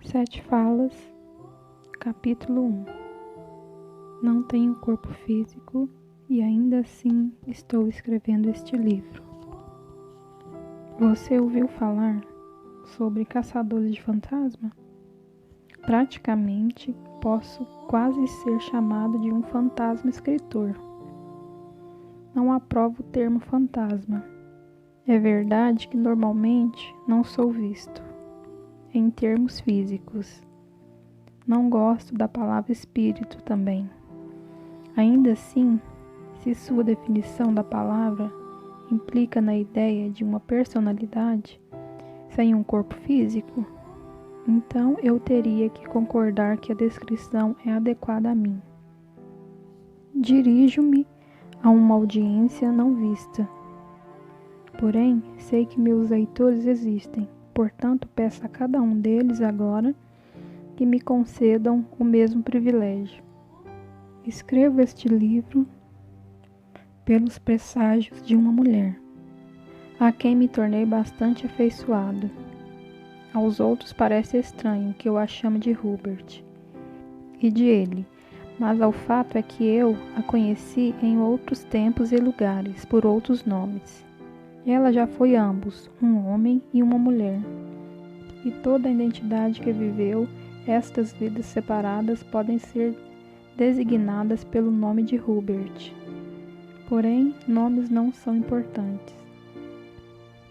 Sete Falas, capítulo 1. Não tenho corpo físico e ainda assim estou escrevendo este livro. Você ouviu falar sobre caçadores de fantasma? Praticamente posso quase ser chamado de um fantasma escritor. Não aprovo o termo fantasma. É verdade que normalmente não sou visto em termos físicos. Não gosto da palavra espírito também. Ainda assim, se sua definição da palavra implica na ideia de uma personalidade sem um corpo físico, então eu teria que concordar que a descrição é adequada a mim. Dirijo-me a uma audiência não vista. Porém, sei que meus leitores existem, portanto peço a cada um deles agora que me concedam o mesmo privilégio. Escrevo este livro pelos presságios de uma mulher, a quem me tornei bastante afeiçoado. Aos outros parece estranho que eu a chame de Hubert e de ele, mas o fato é que eu a conheci em outros tempos e lugares, por outros nomes. Ela já foi ambos, um homem e uma mulher, e toda a identidade que viveu estas vidas separadas podem ser designadas pelo nome de Hubert. Porém, nomes não são importantes.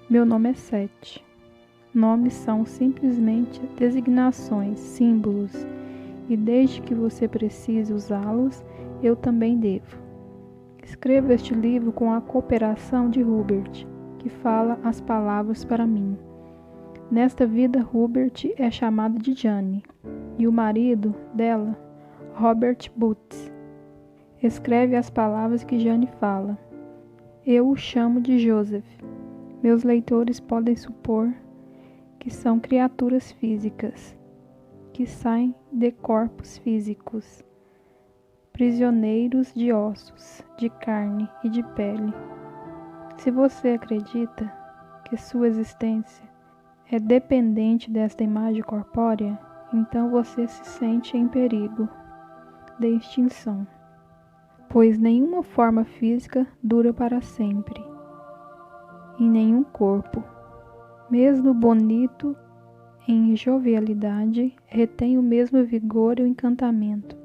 Meu nome é Sete. Nomes são simplesmente designações, símbolos, e desde que você precise usá-los, eu também devo. Escrevo este livro com a cooperação de Hubert, que fala as palavras para mim. Nesta vida, Hubert é chamado de Jane, e o marido dela, Robert Boots, escreve as palavras que Jane fala. Eu o chamo de Joseph. Meus leitores podem supor que são criaturas físicas, que saem de corpos físicos, prisioneiros de ossos, de carne e de pele. Se você acredita que sua existência é dependente desta imagem corpórea, então você se sente em perigo de extinção, pois nenhuma forma física dura para sempre, e nenhum corpo, mesmo bonito em jovialidade, retém o mesmo vigor e o encantamento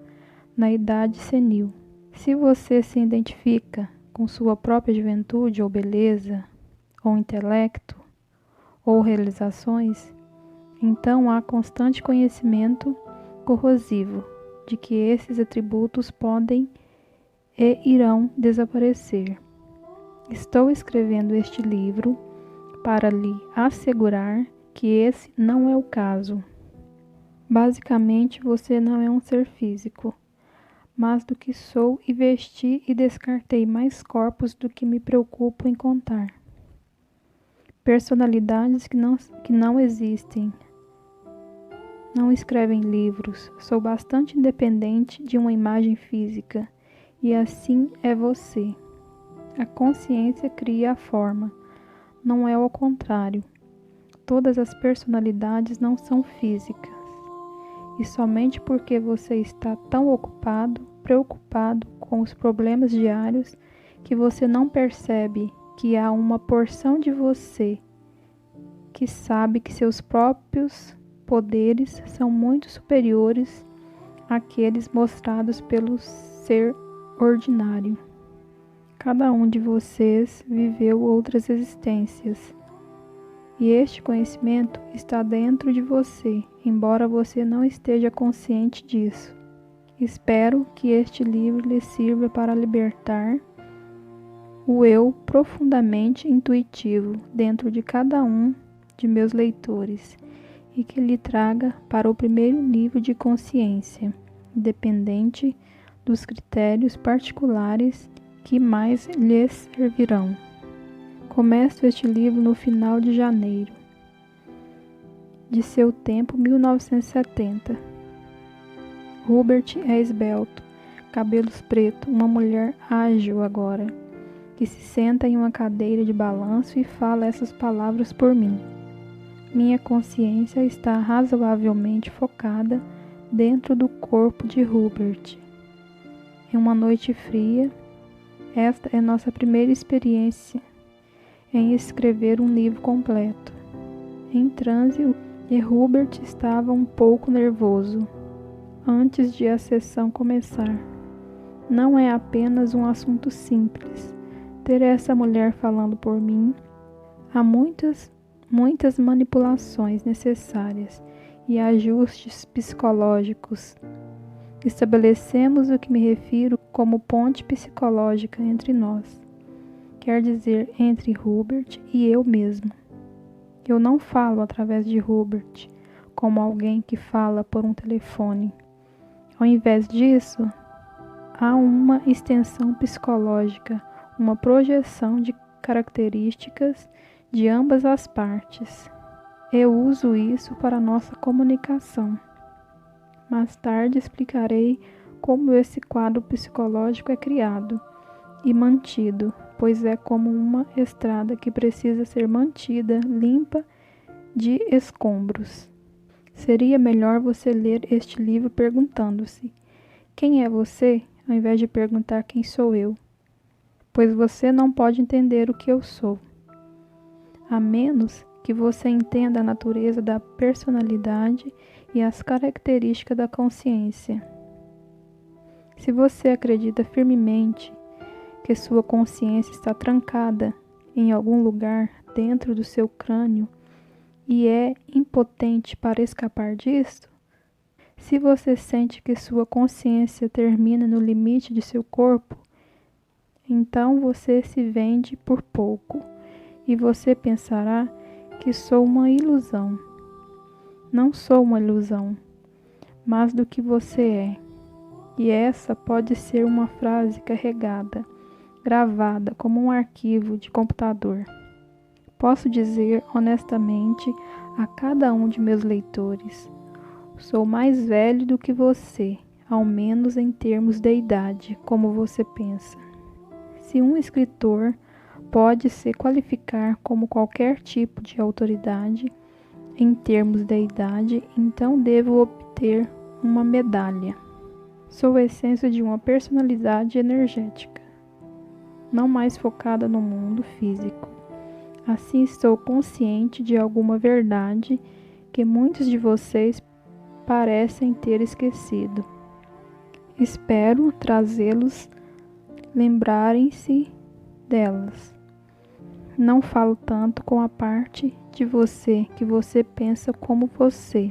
na idade senil. Se você se identifica com sua própria juventude ou beleza, ou intelecto, ou realizações, então há constante conhecimento corrosivo de que esses atributos podem e irão desaparecer. Estou escrevendo este livro para lhe assegurar que esse não é o caso. Basicamente, você não é um ser físico, mas do que sou e vesti e descartei mais corpos do que me preocupo em contar. Personalidades que não existem. Não escrevem livros, sou bastante independente de uma imagem física, e assim é você. A consciência cria a forma, não é ao contrário. Todas as personalidades não são físicas, e somente porque você está tão preocupado com os problemas diários, que você não percebe que há uma porção de você que sabe que seus próprios poderes são muito superiores àqueles mostrados pelo ser ordinário. Cada um de vocês viveu outras existências, e este conhecimento está dentro de você, embora você não esteja consciente disso. Espero que este livro lhe sirva para libertar o eu profundamente intuitivo dentro de cada um de meus leitores, e que lhe traga para o primeiro nível de consciência, independente dos critérios particulares que mais lhes servirão. Começo este livro no final de janeiro de seu tempo 1970. Hubert é esbelto, cabelos pretos, uma mulher ágil agora, que se senta em uma cadeira de balanço e fala essas palavras por mim. Minha consciência está razoavelmente focada dentro do corpo de Hubert. Em uma noite fria, esta é nossa primeira experiência em escrever um livro completo. Em transe, e Hubert estava um pouco nervoso antes de a sessão começar. Não é apenas um assunto simples. Ter essa mulher falando por mim. Há muitas manipulações necessárias e ajustes psicológicos. Estabelecemos o que me refiro como ponte psicológica entre nós. Quer dizer, entre Hubert e eu mesmo. Eu não falo através de Hubert, como alguém que fala por um telefone. Ao invés disso, há uma extensão psicológica, uma projeção de características de ambas as partes. Eu uso isso para nossa comunicação. Mais tarde explicarei como esse quadro psicológico é criado e mantido, pois é como uma estrada que precisa ser mantida limpa de escombros. Seria melhor você ler este livro perguntando-se: quem é você, ao invés de perguntar quem sou eu, pois você não pode entender o que eu sou, a menos que você entenda a natureza da personalidade e as características da consciência. Se você acredita firmemente que sua consciência está trancada em algum lugar dentro do seu crânio e é impotente para escapar disto, se você sente que sua consciência termina no limite de seu corpo, então você se vende por pouco e você pensará que sou uma ilusão. Não sou uma ilusão, mas do que você é. E essa pode ser uma frase carregada, gravada como um arquivo de computador. Posso dizer honestamente a cada um de meus leitores: sou mais velho do que você, ao menos em termos de idade, como você pensa. Se um escritor pode se qualificar como qualquer tipo de autoridade em termos de idade, então devo obter uma medalha. Sou a essência de uma personalidade energética, não mais focada no mundo físico. Assim estou consciente de alguma verdade que muitos de vocês parecem ter esquecido. Espero trazê-los lembrarem-se delas. Não falo tanto com a parte de você que você pensa como você,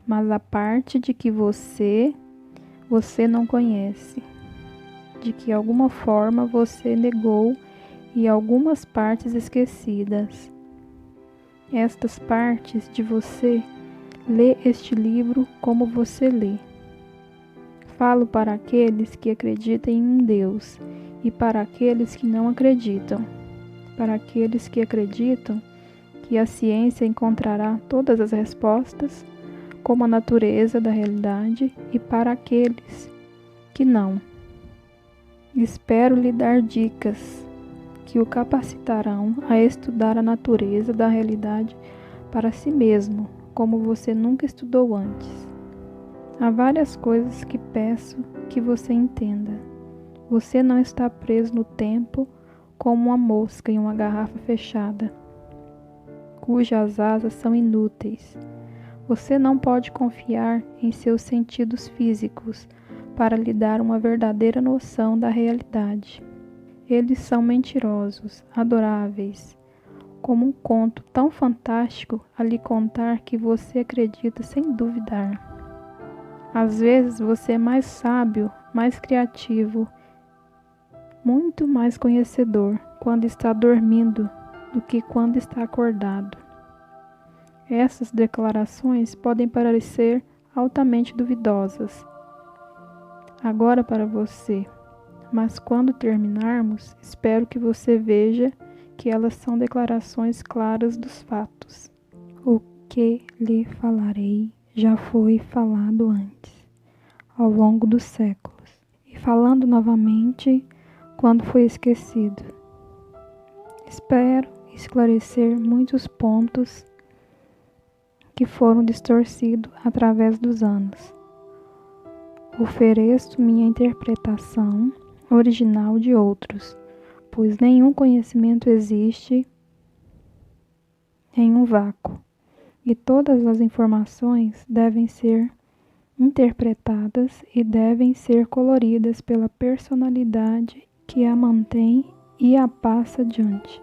mas a parte de que você não conhece, de que alguma forma você negou e algumas partes esquecidas. Estas partes de você lê este livro como você lê. Falo para aqueles que acreditam em um Deus e para aqueles que não acreditam. Para aqueles que acreditam que a ciência encontrará todas as respostas, como a natureza da realidade, e para aqueles que não. Espero lhe dar dicas que o capacitarão a estudar a natureza da realidade para si mesmo, como você nunca estudou antes. Há várias coisas que peço que você entenda. Você não está preso no tempo como uma mosca em uma garrafa fechada, cujas asas são inúteis. Você não pode confiar em seus sentidos físicos para lhe dar uma verdadeira noção da realidade. Eles são mentirosos, adoráveis, como um conto tão fantástico a lhe contar que você acredita sem duvidar. Às vezes você é mais sábio, mais criativo, muito mais conhecedor quando está dormindo do que quando está acordado. Essas declarações podem parecer altamente duvidosas agora para você, mas quando terminarmos, espero que você veja que elas são declarações claras dos fatos. O que lhe falarei já foi falado antes, ao longo dos séculos, e falando novamente quando foi esquecido. Espero esclarecer muitos pontos que foram distorcidos através dos anos. Ofereço minha interpretação original de outros, pois nenhum conhecimento existe em um vácuo, e todas as informações devem ser interpretadas e devem ser coloridas pela personalidade que a mantém e a passa adiante.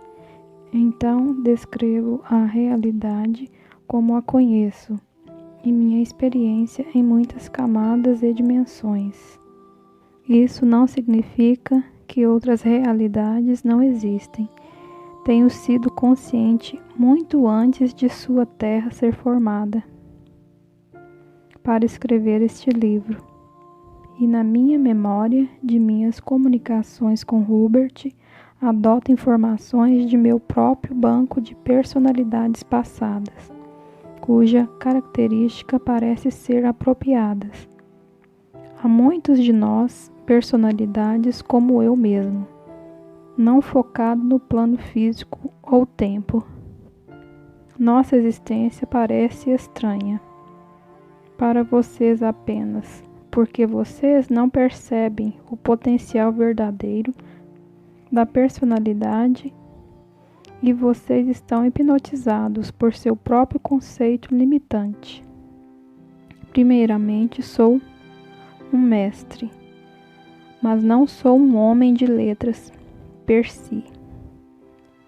Então descrevo a realidade como a conheço, e minha experiência em muitas camadas e dimensões. Isso não significa que outras realidades não existem. Tenho sido consciente muito antes de sua terra ser formada para escrever este livro. E na minha memória de minhas comunicações com Hubert, adoto informações de meu próprio banco de personalidades passadas, cuja característica parece ser apropriadas. Há muitos de nós personalidades como eu mesmo, não focado no plano físico ou tempo. Nossa existência parece estranha para vocês apenas, porque vocês não percebem o potencial verdadeiro da personalidade e vocês estão hipnotizados por seu próprio conceito limitante. Primeiramente, sou um mestre, mas não sou um homem de letras per si.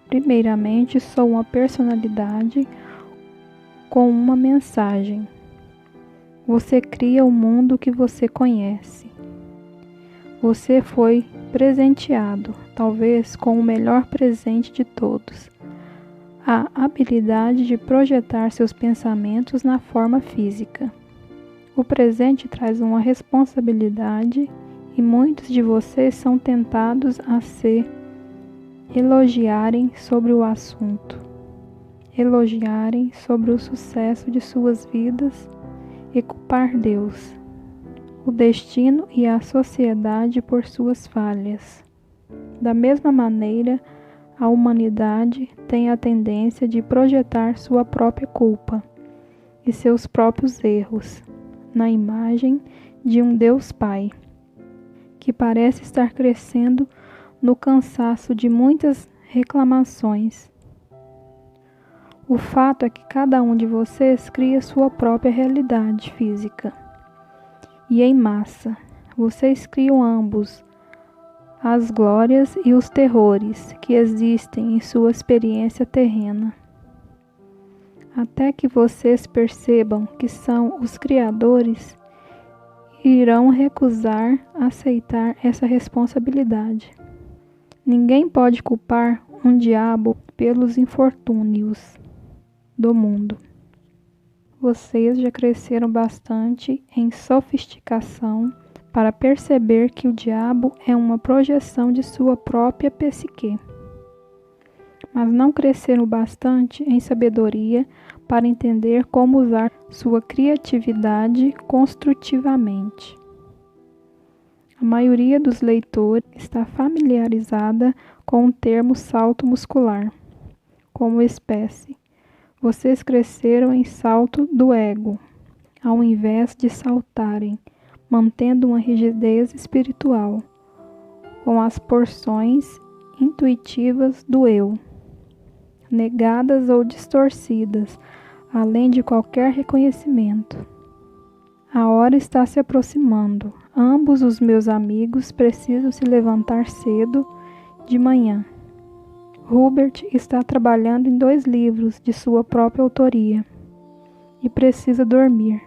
Primeiramente, sou uma personalidade com uma mensagem. Você cria o mundo que você conhece. Você foi presenteado, talvez com o melhor presente de todos, a habilidade de projetar seus pensamentos na forma física. O presente traz uma responsabilidade e muitos de vocês são tentados a se elogiarem sobre o assunto, elogiarem sobre o sucesso de suas vidas e culpar Deus, o destino e a sociedade por suas falhas. Da mesma maneira, a humanidade tem a tendência de projetar sua própria culpa e seus próprios erros na imagem de um Deus Pai, que parece estar crescendo no cansaço de muitas reclamações. O fato é que cada um de vocês cria sua própria realidade física. E em massa, vocês criam ambos, as glórias e os terrores que existem em sua experiência terrena. Até que vocês percebam que são os criadores, irão recusar aceitar essa responsabilidade. Ninguém pode culpar um diabo pelos infortúnios do mundo. Vocês já cresceram bastante em sofisticação para perceber que o diabo é uma projeção de sua própria psique, mas não cresceram bastante em sabedoria para entender como usar sua criatividade construtivamente. A maioria dos leitores está familiarizada com o termo salto muscular, como espécie. Vocês cresceram em salto do ego, ao invés de saltarem, mantendo uma rigidez espiritual, com as porções intuitivas do eu, negadas ou distorcidas, além de qualquer reconhecimento. A hora está se aproximando. Ambos os meus amigos precisam se levantar cedo de manhã. Hubert está trabalhando em 2 livros de sua própria autoria e precisa dormir.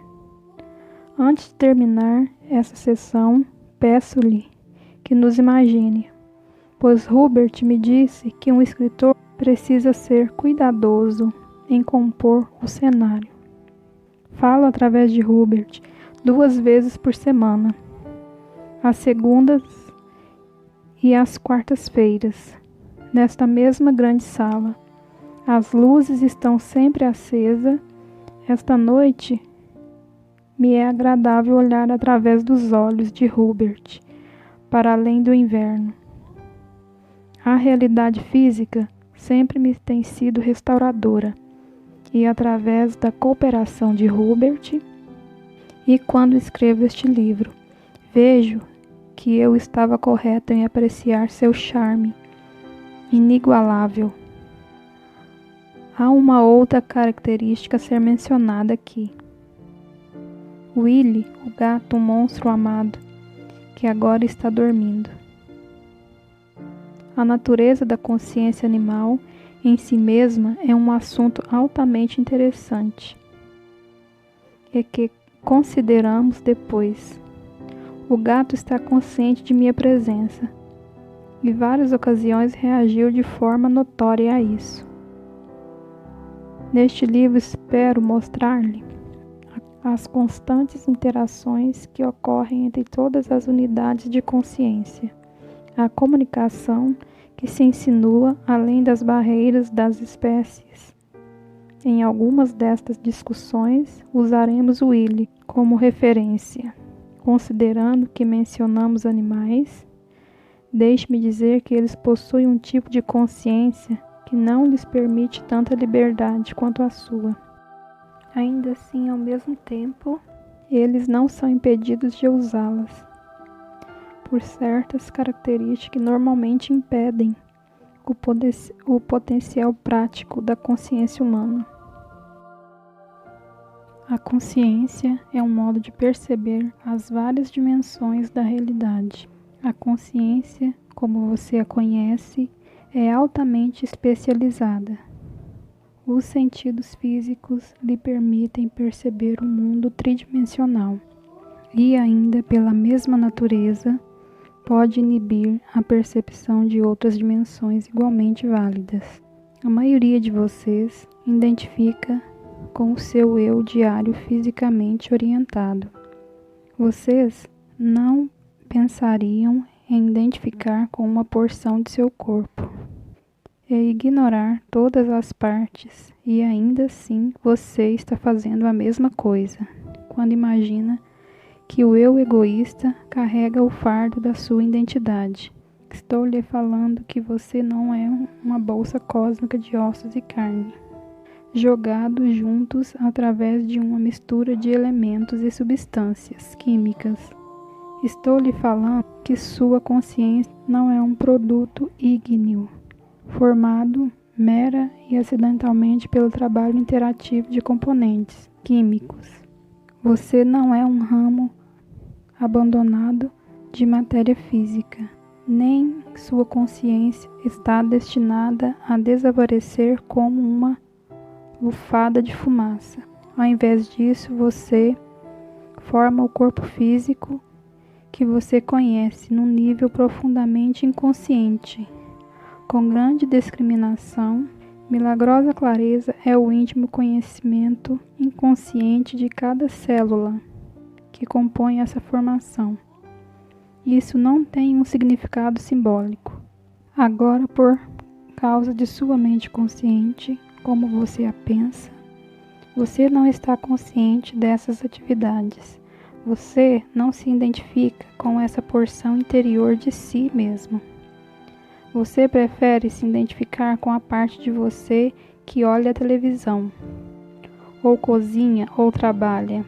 Antes de terminar essa sessão, peço-lhe que nos imagine, pois Hubert me disse que um escritor precisa ser cuidadoso em compor o cenário. Falo através de Hubert 2 vezes por semana, às segundas e às quartas-feiras, nesta mesma grande sala. As luzes estão sempre acesas. Esta noite me é agradável olhar através dos olhos de Hubert para além do inverno. A realidade física sempre me tem sido restauradora e através da cooperação de Hubert, e quando escrevo este livro, vejo que eu estava correto em apreciar seu charme inigualável. Há uma outra característica a ser mencionada aqui. Willy, o gato, um monstro amado, que agora está dormindo. A natureza da consciência animal em si mesma é um assunto altamente interessante e que consideramos depois. O gato está consciente de minha presença e várias ocasiões reagiu de forma notória a isso. Neste livro espero mostrar-lhe as constantes interações que ocorrem entre todas as unidades de consciência, a comunicação que se insinua além das barreiras das espécies. Em algumas destas discussões, usaremos o Willy como referência. Considerando que mencionamos animais, deixe-me dizer que eles possuem um tipo de consciência que não lhes permite tanta liberdade quanto a sua. Ainda assim, ao mesmo tempo, eles não são impedidos de usá-las, por certas características que normalmente impedem o potencial prático da consciência humana. A consciência é um modo de perceber as várias dimensões da realidade. A consciência, como você a conhece, é altamente especializada. Os sentidos físicos lhe permitem perceber o mundo tridimensional e ainda pela mesma natureza pode inibir a percepção de outras dimensões igualmente válidas. A maioria de vocês identifica com o seu eu diário fisicamente orientado. Vocês não pensariam em identificar com uma porção de seu corpo e ignorar todas as partes, e ainda assim você está fazendo a mesma coisa quando imagina que o eu egoísta carrega o fardo da sua identidade. Estou lhe falando que você não é uma bolsa cósmica de ossos e carne, jogados juntos através de uma mistura de elementos e substâncias químicas. Estou lhe falando que sua consciência não é um produto ígneo, formado mera e acidentalmente pelo trabalho interativo de componentes químicos. Você não é um ramo abandonado de matéria física, nem sua consciência está destinada a desaparecer como uma lufada de fumaça. Ao invés disso, você forma o corpo físico que você conhece num nível profundamente inconsciente. Com grande discriminação, milagrosa clareza é o íntimo conhecimento inconsciente de cada célula que compõe essa formação. Isso não tem um significado simbólico. Agora, por causa de sua mente consciente, como você a pensa, você não está consciente dessas atividades. Você não se identifica com essa porção interior de si mesmo. Você prefere se identificar com a parte de você que olha a televisão, ou cozinha, ou trabalha.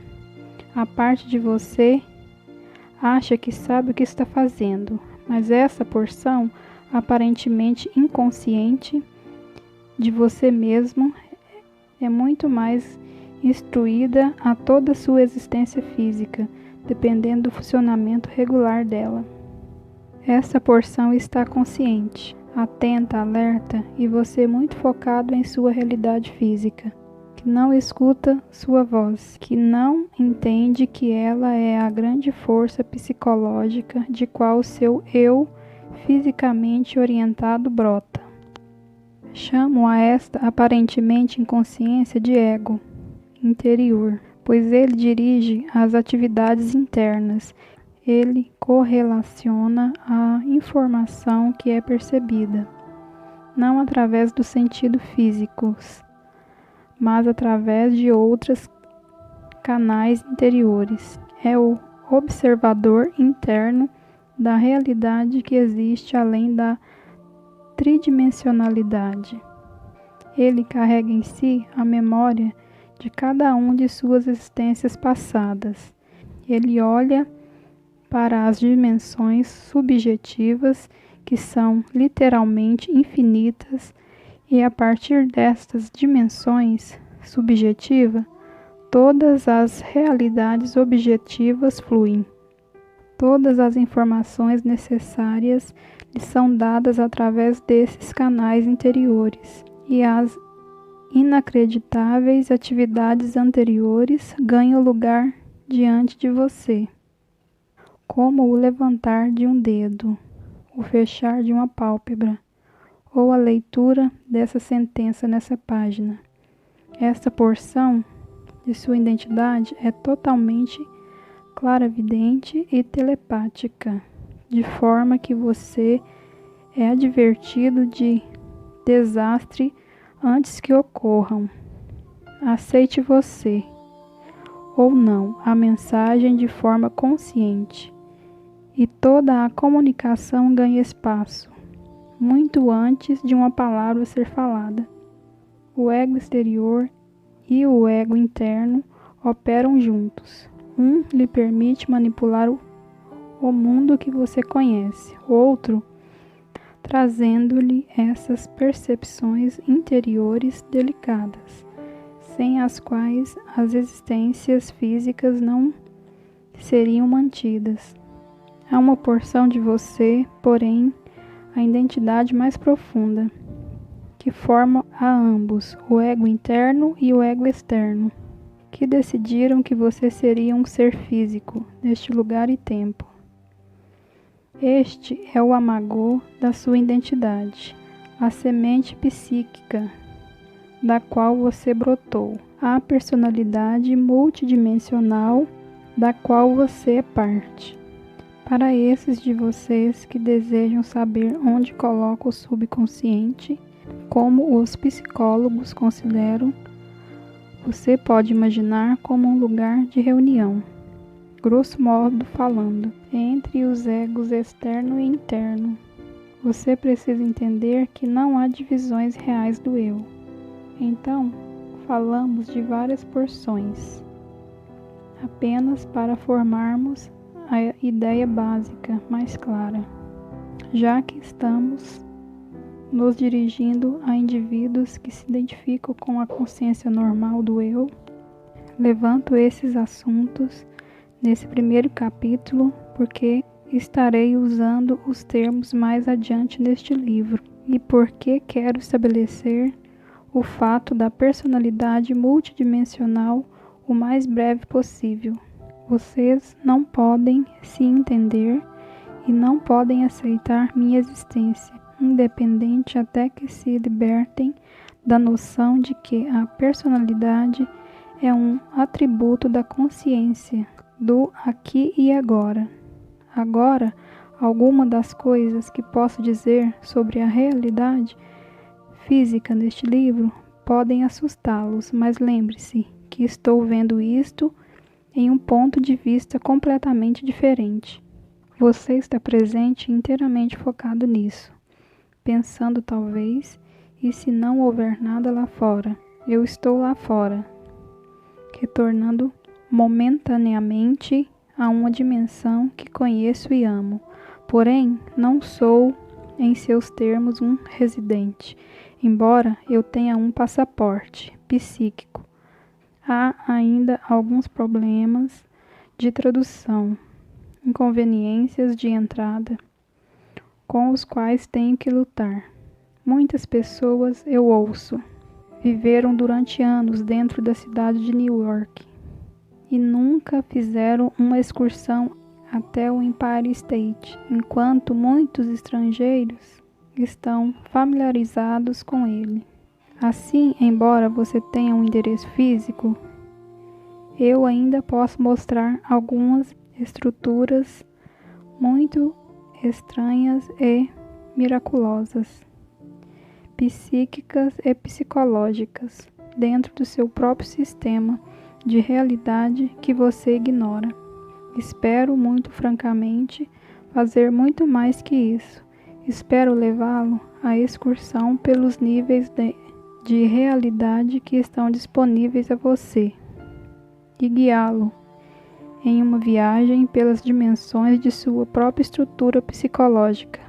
A parte de você acha que sabe o que está fazendo, mas essa porção aparentemente inconsciente de você mesmo é muito mais instruída a toda a sua existência física, dependendo do funcionamento regular dela. Essa porção está consciente, atenta, alerta, e você muito focado em sua realidade física, que não escuta sua voz, que não entende que ela é a grande força psicológica de qual seu eu fisicamente orientado brota. Chamo a esta aparentemente inconsciência de ego interior, pois ele dirige as atividades internas. Ele correlaciona a informação que é percebida, não através dos sentidos físicos, mas através de outros canais interiores. É o observador interno da realidade que existe além da tridimensionalidade. Ele carrega em si a memória de cada uma de suas existências passadas. Ele olha para as dimensões subjetivas, que são literalmente infinitas, e a partir destas dimensões subjetivas, todas as realidades objetivas fluem. Todas as informações necessárias lhe são dadas através desses canais interiores, e as inacreditáveis atividades anteriores ganham lugar diante de você, como o levantar de um dedo, o fechar de uma pálpebra, ou a leitura dessa sentença nessa página. Esta porção de sua identidade é totalmente clarividente e telepática, de forma que você é advertido de desastre antes que ocorram. Aceite você, ou não, a mensagem de forma consciente, e toda a comunicação ganha espaço, muito antes de uma palavra ser falada. O ego exterior e o ego interno operam juntos. Um lhe permite manipular o mundo que você conhece, o outro trazendo-lhe essas percepções interiores delicadas, sem as quais as existências físicas não seriam mantidas. Há uma porção de você, porém, a identidade mais profunda, que forma a ambos, o ego interno e o ego externo, que decidiram que você seria um ser físico, neste lugar e tempo. Este é o amagô da sua identidade, a semente psíquica da qual você brotou, a personalidade multidimensional da qual você é parte. Para esses de vocês que desejam saber onde coloca o subconsciente, como os psicólogos consideram, você pode imaginar como um lugar de reunião, grosso modo falando, entre os egos externo e interno. Você precisa entender que não há divisões reais do eu. Então, falamos de várias porções, apenas para formarmos a ideia básica mais clara, já que estamos nos dirigindo a indivíduos que se identificam com a consciência normal do eu. Levanto esses assuntos nesse primeiro capítulo porque estarei usando os termos mais adiante neste livro e porque quero estabelecer o fato da personalidade multidimensional o mais breve possível. Vocês não podem se entender e não podem aceitar minha existência, independente até que se libertem da noção de que a personalidade é um atributo da consciência, do aqui e agora. Agora, alguma das coisas que posso dizer sobre a realidade física neste livro podem assustá-los, mas lembre-se que estou vendo isto em um ponto de vista completamente diferente. Você está presente e inteiramente focado nisso, pensando talvez, e se não houver nada lá fora, eu estou lá fora, retornando momentaneamente a uma dimensão que conheço e amo, porém não sou, em seus termos, um residente, embora eu tenha um passaporte psíquico. Há ainda alguns problemas de tradução, inconveniências de entrada, com os quais tenho que lutar. Muitas pessoas, eu ouço, viveram durante anos dentro da cidade de New York e nunca fizeram uma excursão até o Empire State, enquanto muitos estrangeiros estão familiarizados com ele. Assim, embora você tenha um endereço físico, eu ainda posso mostrar algumas estruturas muito estranhas e miraculosas, psíquicas e psicológicas, dentro do seu próprio sistema de realidade que você ignora. Espero muito francamente fazer muito mais que isso. Espero levá-lo à excursão pelos níveis de realidade que estão disponíveis a você e guiá-lo em uma viagem pelas dimensões de sua própria estrutura psicológica.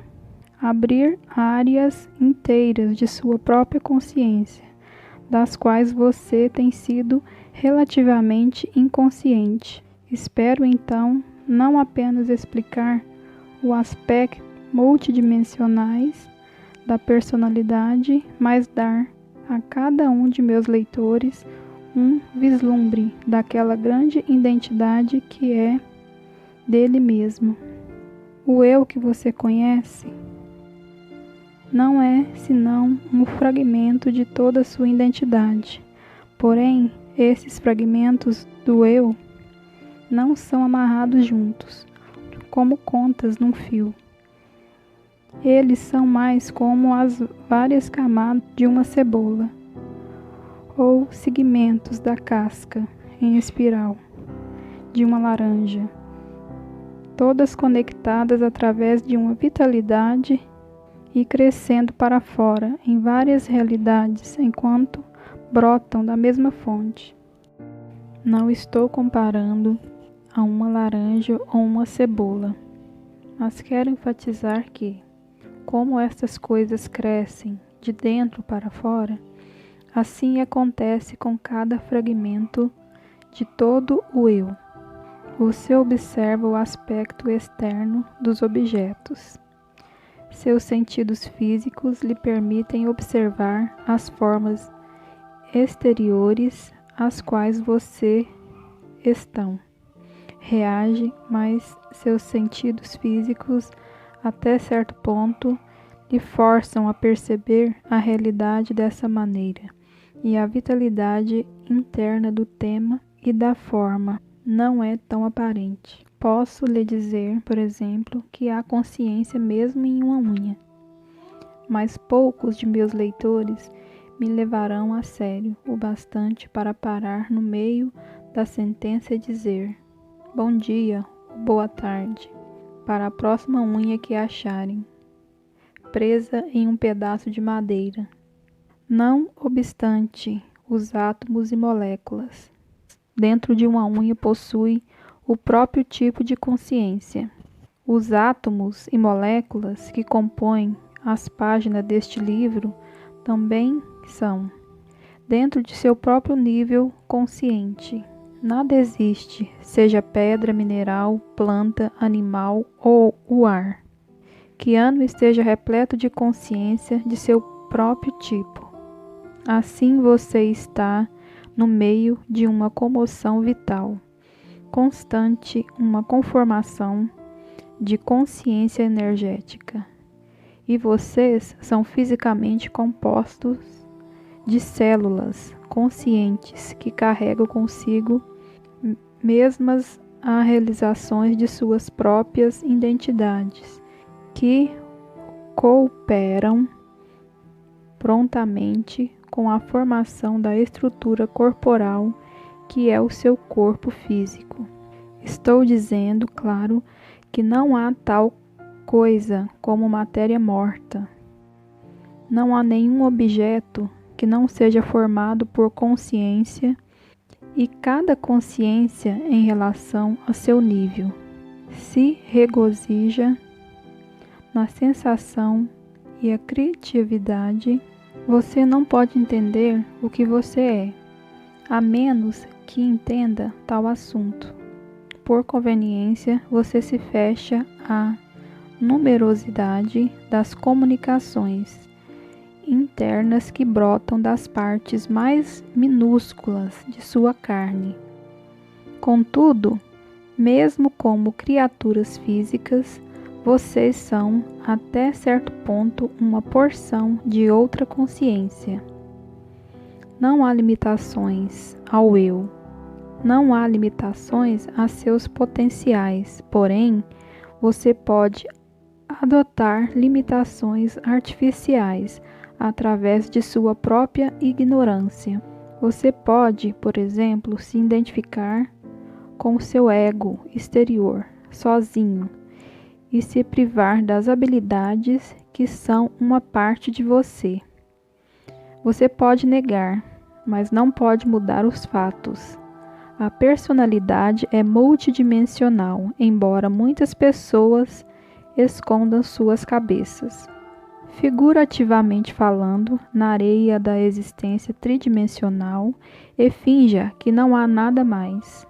Abrir áreas inteiras de sua própria consciência, das quais você tem sido relativamente inconsciente. Espero então não apenas explicar o aspecto multidimensionais da personalidade, mas dar a cada um de meus leitores um vislumbre daquela grande identidade que é dele mesmo. O eu que você conhece não é senão um fragmento de toda a sua identidade. Porém, esses fragmentos do eu não são amarrados juntos, como contas num fio. Eles são mais como as várias camadas de uma cebola, ou segmentos da casca em espiral de uma laranja, todas conectadas através de uma vitalidade e crescendo para fora em várias realidades enquanto brotam da mesma fonte. Não estou comparando a uma laranja ou uma cebola, mas quero enfatizar que, como estas coisas crescem de dentro para fora, assim acontece com cada fragmento de todo o eu. Você observa o aspecto externo dos objetos. Seus sentidos físicos lhe permitem observar as formas exteriores às quais você estão. Reage, mas seus sentidos físicos, até certo ponto, lhe forçam a perceber a realidade dessa maneira, e a vitalidade interna do tema e da forma não é tão aparente. Posso lhe dizer, por exemplo, que há consciência mesmo em uma unha, mas poucos de meus leitores me levarão a sério o bastante para parar no meio da sentença e dizer: bom dia ou boa tarde, para a próxima unha que acharem, presa em um pedaço de madeira. Não obstante, os átomos e moléculas dentro de uma unha possuem o próprio tipo de consciência. Os átomos e moléculas que compõem as páginas deste livro também são, dentro de seu próprio nível consciente. Nada existe, seja pedra, mineral, planta, animal ou o ar, que não esteja repleto de consciência de seu próprio tipo. Assim você está no meio de uma comoção vital constante, uma conformação de consciência energética. E vocês são fisicamente compostos de células conscientes que carregam consigo mesmas as realizações de suas próprias identidades, que cooperam prontamente com a formação da estrutura corporal que é o seu corpo físico. Estou dizendo, claro, que não há tal coisa como matéria morta. Não há nenhum objeto que não seja formado por consciência, e cada consciência, em relação a seu nível, se regozija na sensação e a criatividade. Você não pode entender o que você é, a menos que entenda tal assunto. Por conveniência, você se fecha à numerosidade das comunicações internas que brotam das partes mais minúsculas de sua carne. Contudo, mesmo como criaturas físicas, vocês são, até certo ponto, uma porção de outra consciência. Não há limitações ao eu. Não há limitações a seus potenciais, porém, você pode adotar limitações artificiais através de sua própria ignorância. Você pode, por exemplo, se identificar com o seu ego exterior, sozinho, e se privar das habilidades que são uma parte de você. Você pode negar, mas não pode mudar os fatos. A personalidade é multidimensional, embora muitas pessoas escondam suas cabeças. Figurativamente falando, na areia da existência tridimensional, e finja que não há nada mais.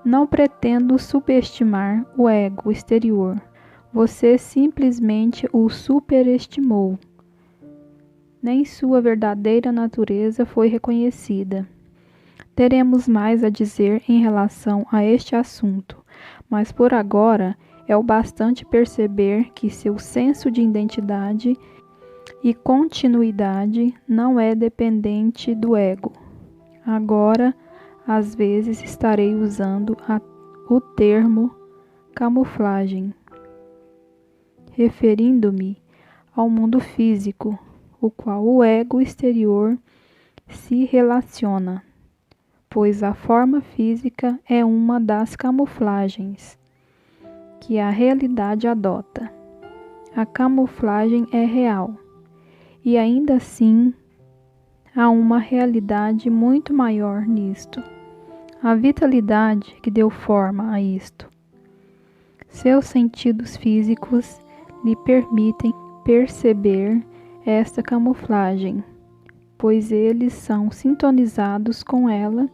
Não pretendo subestimar o ego exterior. Você simplesmente o superestimou. Nem sua verdadeira natureza foi reconhecida. Teremos mais a dizer em relação a este assunto, mas por agora é o bastante perceber que seu senso de identidade e continuidade não é dependente do ego. Agora, às vezes, estarei usando o termo camuflagem, referindo-me ao mundo físico, o qual o ego exterior se relaciona, pois a forma física é uma das camuflagens que a realidade adota. A camuflagem é real, e ainda assim há uma realidade muito maior nisto, a vitalidade que deu forma a isto. Seus sentidos físicos lhe permitem perceber esta camuflagem, pois eles são sintonizados com ela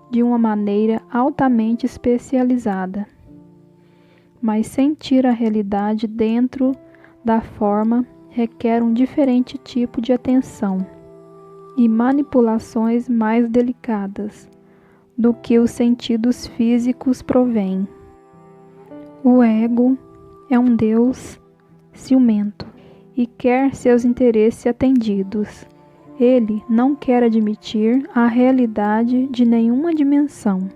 de uma maneira altamente especializada. Mas sentir a realidade dentro da forma requer um diferente tipo de atenção e manipulações mais delicadas do que os sentidos físicos provêm. O ego é um Deus ciumento e quer seus interesses atendidos. Ele não quer admitir a realidade de nenhuma dimensão,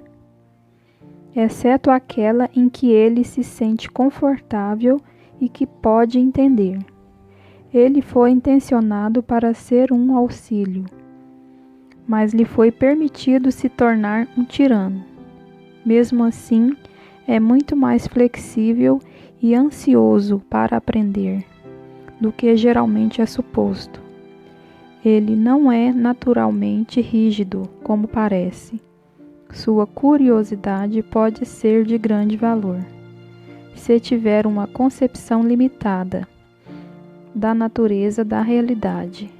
exceto aquela em que ele se sente confortável e que pode entender. Ele foi intencionado para ser um auxílio, mas lhe foi permitido se tornar um tirano. Mesmo assim, é muito mais flexível e ansioso para aprender do que geralmente é suposto. Ele não é naturalmente rígido, como parece. Sua curiosidade pode ser de grande valor, se tiver uma concepção limitada da natureza da realidade.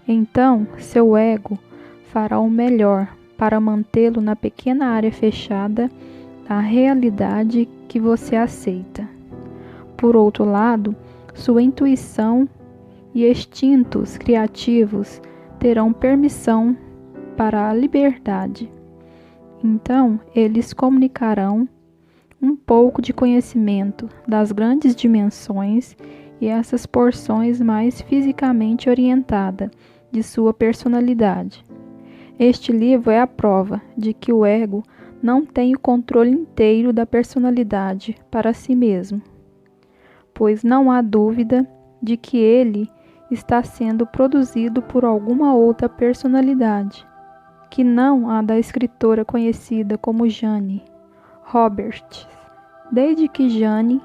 Então, seu ego fará o melhor para mantê-lo na pequena área fechada da realidade que você aceita. Por outro lado, sua intuição e instintos criativos terão permissão para a liberdade. Então, eles comunicarão um pouco de conhecimento das grandes dimensões e essas porções mais fisicamente orientadas de sua personalidade. Este livro é a prova de que o ego não tem o controle inteiro da personalidade para si mesmo, pois não há dúvida de que ele está sendo produzido por alguma outra personalidade, que não a da escritora conhecida como Jane Roberts, desde que Jane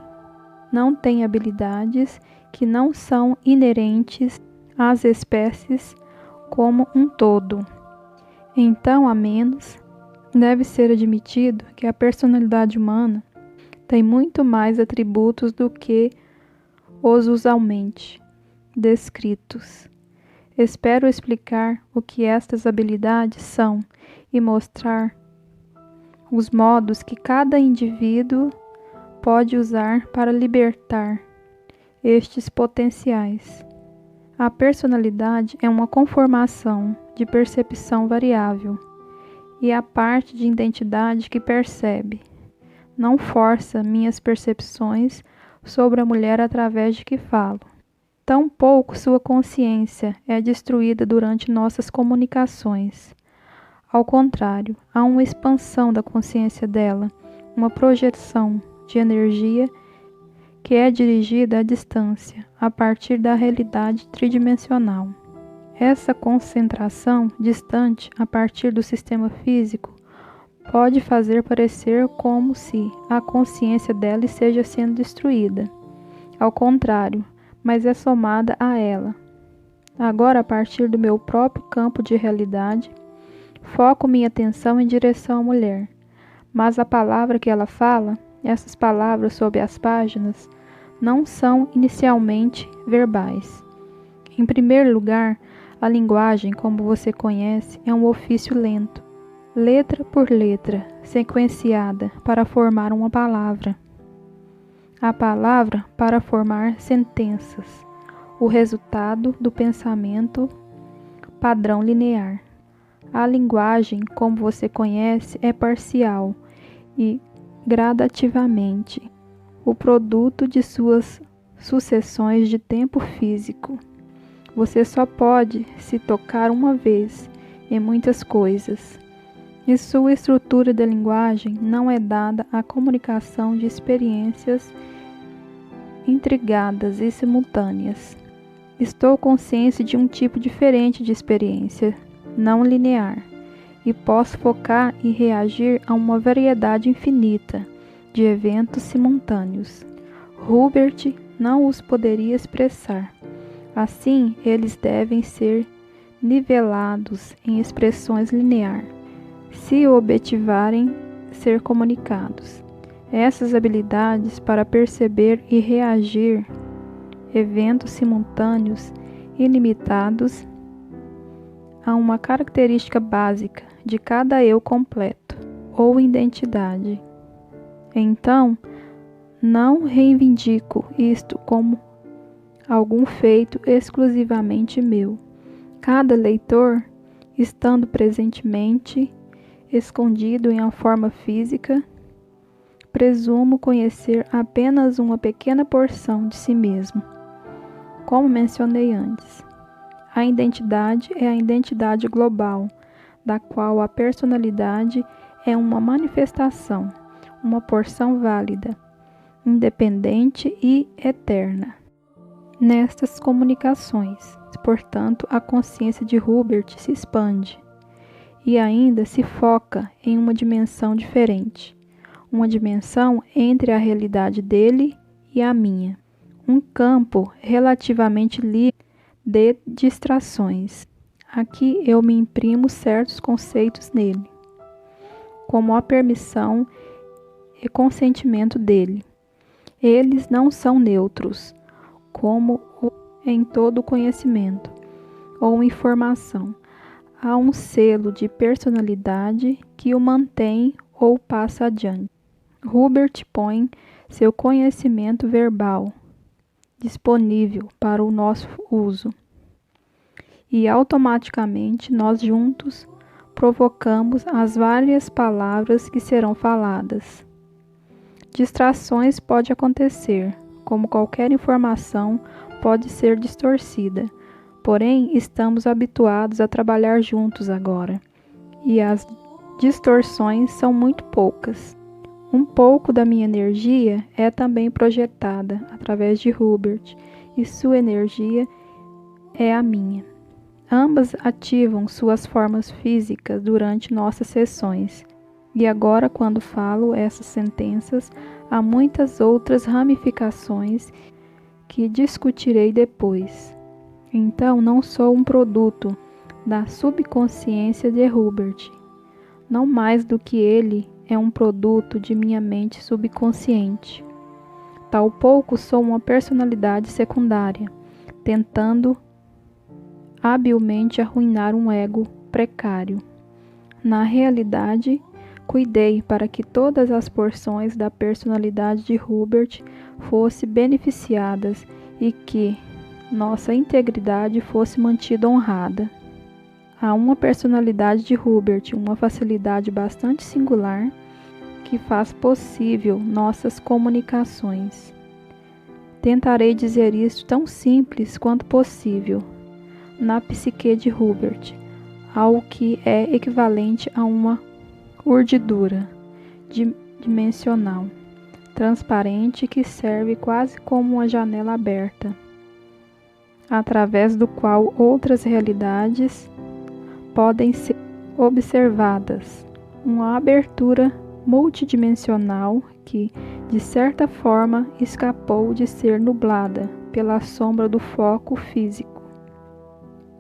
não tem habilidades que não são inerentes às espécies como um todo. Então, a menos, deve ser admitido que a personalidade humana tem muito mais atributos do que os usualmente descritos. Espero explicar o que estas habilidades são e mostrar os modos que cada indivíduo pode usar para libertar estes potenciais. A personalidade é uma conformação de percepção variável e a parte de identidade que percebe. Não força minhas percepções sobre a mulher através de que falo. Tampouco sua consciência é destruída durante nossas comunicações. Ao contrário, há uma expansão da consciência dela, uma projeção de energia que é dirigida à distância, a partir da realidade tridimensional. Essa concentração distante a partir do sistema físico pode fazer parecer como se a consciência dela esteja sendo destruída. Ao contrário, mas é somada a ela. Agora, a partir do meu próprio campo de realidade, foco minha atenção em direção à mulher. Mas a palavra que ela fala, essas palavras sob as páginas, não são inicialmente verbais. Em primeiro lugar, a linguagem, como você conhece, é um ofício lento, letra por letra, sequenciada para formar uma palavra. A palavra para formar sentenças, o resultado do pensamento padrão linear. A linguagem, como você conhece, é parcial e gradativamente o produto de suas sucessões de tempo físico. Você só pode se tocar uma vez em muitas coisas. E sua estrutura de linguagem não é dada à comunicação de experiências intrigadas e simultâneas. Estou consciente de um tipo diferente de experiência, não linear, e posso focar e reagir a uma variedade infinita de eventos simultâneos. Hubert não os poderia expressar. Assim, eles devem ser nivelados em expressões linear, se obtiverem ser comunicados. Essas habilidades para perceber e reagir eventos simultâneos ilimitados a uma característica básica de cada eu completo ou identidade. Então, não reivindico isto como algum feito exclusivamente meu. Cada leitor, estando presentemente escondido em uma forma física, presumo conhecer apenas uma pequena porção de si mesmo. Como mencionei antes, a identidade é a identidade global, da qual a personalidade é uma manifestação, uma porção válida, independente e eterna. Nestas comunicações, portanto, a consciência de Hubert se expande e ainda se foca em uma dimensão diferente, uma dimensão entre a realidade dele e a minha, um campo relativamente livre de distrações. Aqui eu me imprimo certos conceitos nele, como a permissão e consentimento dele. Eles não são neutros, como em todo conhecimento ou informação. Há um selo de personalidade que o mantém ou passa adiante. Hubert põe seu conhecimento verbal disponível para o nosso uso. E automaticamente nós juntos provocamos as várias palavras que serão faladas. Distrações pode acontecer, como qualquer informação pode ser distorcida. Porém, estamos habituados a trabalhar juntos agora, e as distorções são muito poucas. Um pouco da minha energia é também projetada através de Hubert, e sua energia é a minha. Ambas ativam suas formas físicas durante nossas sessões. E agora, quando falo essas sentenças, há muitas outras ramificações que discutirei depois. Então, não sou um produto da subconsciência de Hubert, não mais do que ele é um produto de minha mente subconsciente. Tampouco sou uma personalidade secundária, tentando habilmente arruinar um ego precário. Na realidade, cuidei para que todas as porções da personalidade de Hubert fossem beneficiadas e que nossa integridade fosse mantida honrada. Há uma personalidade de Hubert, uma facilidade bastante singular que faz possível nossas comunicações. Tentarei dizer isso tão simples quanto possível na psique de Hubert, ao que é equivalente a uma urdidura dimensional, transparente que serve quase como uma janela aberta, através do qual outras realidades podem ser observadas. Uma abertura multidimensional que, de certa forma, escapou de ser nublada pela sombra do foco físico.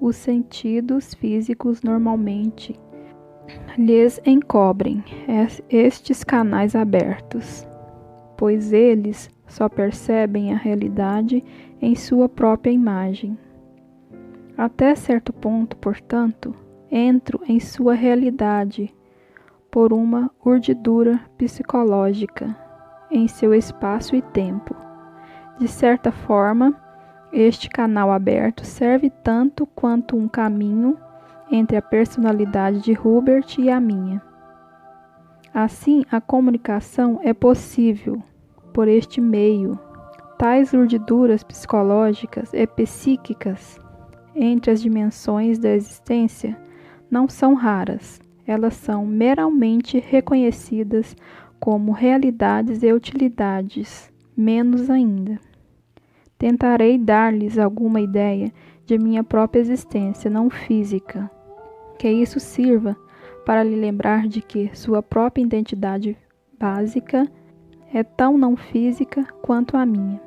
os sentidos físicos normalmente lhes encobrem estes canais abertos, pois eles só percebem a realidade em sua própria imagem. Até certo ponto, portanto, entro em sua realidade por uma urdidura psicológica em seu espaço e tempo. De certa forma, este canal aberto serve tanto quanto um caminho entre a personalidade de Hubert e a minha. Assim, a comunicação é possível por este meio. Tais urdiduras psicológicas e psíquicas entre as dimensões da existência não são raras. Elas são meramente reconhecidas como realidades e utilidades, menos ainda. Tentarei dar-lhes alguma ideia de minha própria existência não física, que isso sirva para lhe lembrar de que sua própria identidade básica é tão não física quanto a minha.